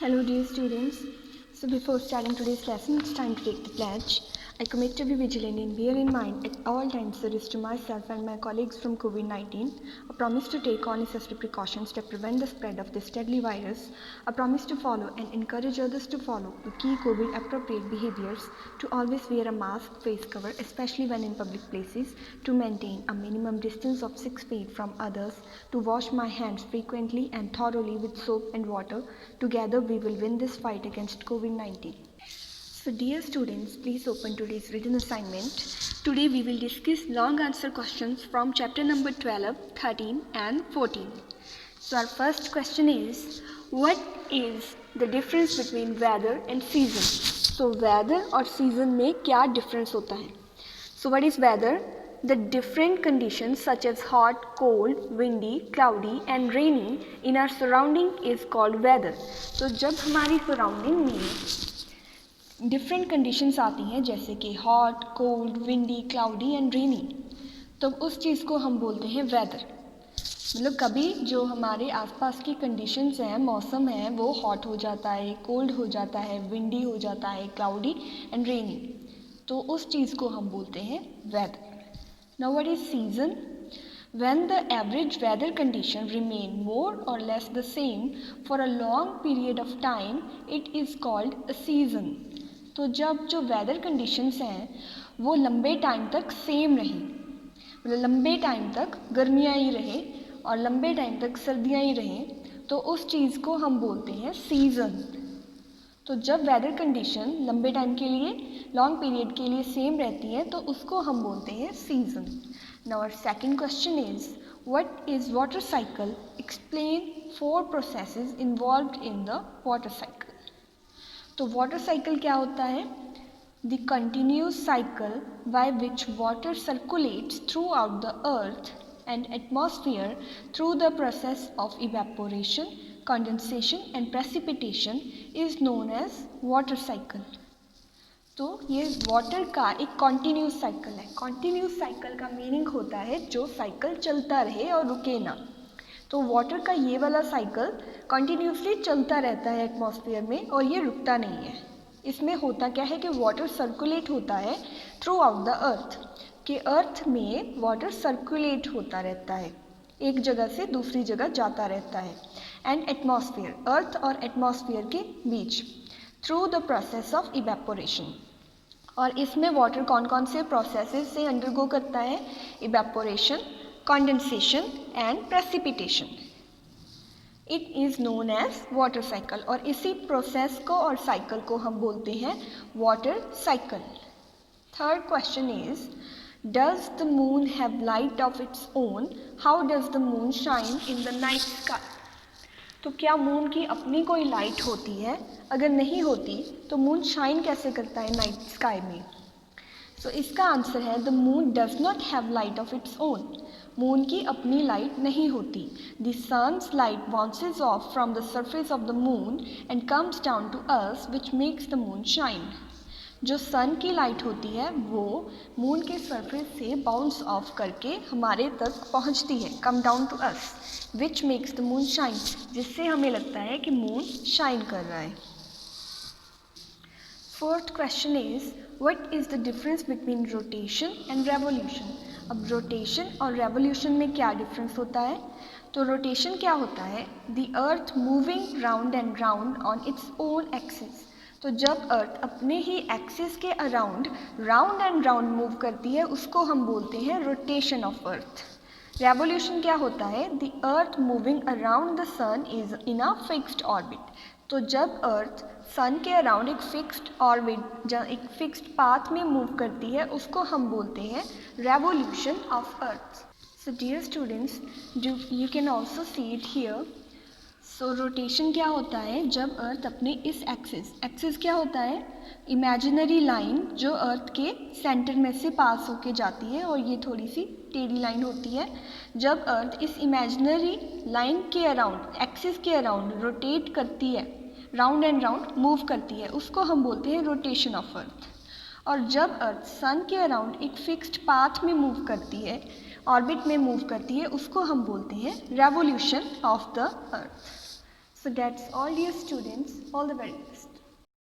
Hello dear students. So before starting today's lesson, it's time to take the pledge. I commit to be vigilant and bear in mind at all times the risk to myself and my colleagues from COVID-19. A promise to take all necessary precautions to prevent the spread of this deadly virus. A promise to follow and encourage others to follow the key COVID appropriate behaviors, to always wear a mask, face cover, especially when in public places, to maintain a minimum distance of 6 feet from others, to wash my hands frequently and thoroughly with soap and water. Together we will win this fight against COVID-19. So dear students, please open today's written assignment. Today we will discuss long answer questions from chapter number 12, 13 and 14. So our first question is, what is the difference between weather and season? So weather और season में क्या difference होता है? So what is weather? The different conditions such as hot, cold, windy, cloudy and rainy in our surrounding is called weather. तो जब हमारी surrounding में different conditions आती हैं जैसे कि hot, cold, windy, cloudy and rainy, तो उस चीज़ को हम बोलते हैं वेदर. मतलब कभी जो हमारे आसपास की कंडीशंस हैं, मौसम है, वो हॉट हो जाता है, कोल्ड हो जाता है, विंडी हो जाता है, क्लाउडी एंड रेनी, तो उस चीज़ को हम बोलते हैं weather. Now what is season? When the average weather condition remain more or less the same for a long period of time, it is called a season. तो जब जो वेदर कंडीशंस हैं वो लंबे टाइम तक सेम रही, मतलब लंबे टाइम तक गर्मियाँ ही रहे और लंबे टाइम तक सर्दियाँ ही रहें, तो उस चीज़ को हम बोलते हैं सीज़न. तो जब वेदर कंडीशन लंबे टाइम के लिए, लॉन्ग पीरियड के लिए सेम रहती है तो उसको हम बोलते हैं season. Now our second question is, what is water cycle? Explain 4 processes involved in the water cycle. तो water cycle क्या होता है? The continuous cycle by which water circulates throughout the earth and atmosphere through the process of evaporation, condensation and precipitation is known as water cycle. तो ये water का एक continuous cycle है. Continuous cycle का meaning होता है जो cycle चलता रहे और रुके ना. तो वाटर का ये वाला साइकिल कॉन्टीन्यूसली चलता रहता है एटमॉस्फेयर में और ये रुकता नहीं है. इसमें होता क्या है कि वाटर सर्कुलेट होता है थ्रू आउट द अर्थ, कि अर्थ में वाटर सर्कुलेट होता रहता है, एक जगह से दूसरी जगह जाता रहता है. एंड एटमॉस्फेयर, अर्थ और एटमॉस्फेयर के बीच, through the process of evaporation. और इसमें वाटर कौन कौन से प्रोसेसेस से अंडरगो करता है? Evaporation, condensation and precipitation. It is known as water cycle. और इसी प्रोसेस को और साइकिल को हम बोलते हैं water cycle. Third question is, does the moon have light of its own? How does the moon shine in the night sky? तो क्या मून की अपनी कोई लाइट होती है? अगर नहीं होती तो मून शाइन कैसे करता है नाइट स्काई में? सो इसका आंसर है, the moon does not have light of its own. Moon की अपनी लाइट नहीं होती. The sun's light bounces off from the surface of the moon and comes down to us which makes the moon shine. जो sun की light होती है वो moon के सरफेस से बाउंस ऑफ करके हमारे तक पहुंचती है, come down to us, which makes the moon shine, जिससे हमें लगता है कि मून शाइन कर रहा है. Fourth question is, what is the difference between rotation and revolution? अब रोटेशन और रेवोल्यूशन में क्या डिफरेंस होता है? तो रोटेशन क्या होता है? The earth moving round and round on its own axis. तो जब अर्थ अपने ही एक्सिस के around round and round move करती है उसको हम बोलते हैं रोटेशन ऑफ अर्थ. रेवोल्यूशन क्या होता है? The earth moving around the sun is in a fixed orbit. तो जब अर्थ सन के अराउंड एक फिक्स्ड ऑर्बिट, एक फिक्स्ड पाथ में मूव करती है उसको हम बोलते हैं revolution of earth. So dear students, you can also see it here. So rotation क्या होता है? जब अर्थ अपने इस एक्सिस क्या होता है? इमेजिनरी लाइन जो अर्थ के सेंटर में से पास होके जाती है और ये थोड़ी सी टेढ़ी लाइन होती है. जब अर्थ इस इमेजिनरी लाइन के अराउंड, एक्सिस के अराउंड रोटेट करती है, राउंड एंड राउंड मूव करती है, उसको हम बोलते हैं रोटेशन ऑफ अर्थ. और जब अर्थ सन के अराउंड एक फिक्स्ड पाथ में मूव करती है, ऑर्बिट में मूव करती है, उसको हम बोलते हैं revolution of the earth. So that's all dear students. All the very best.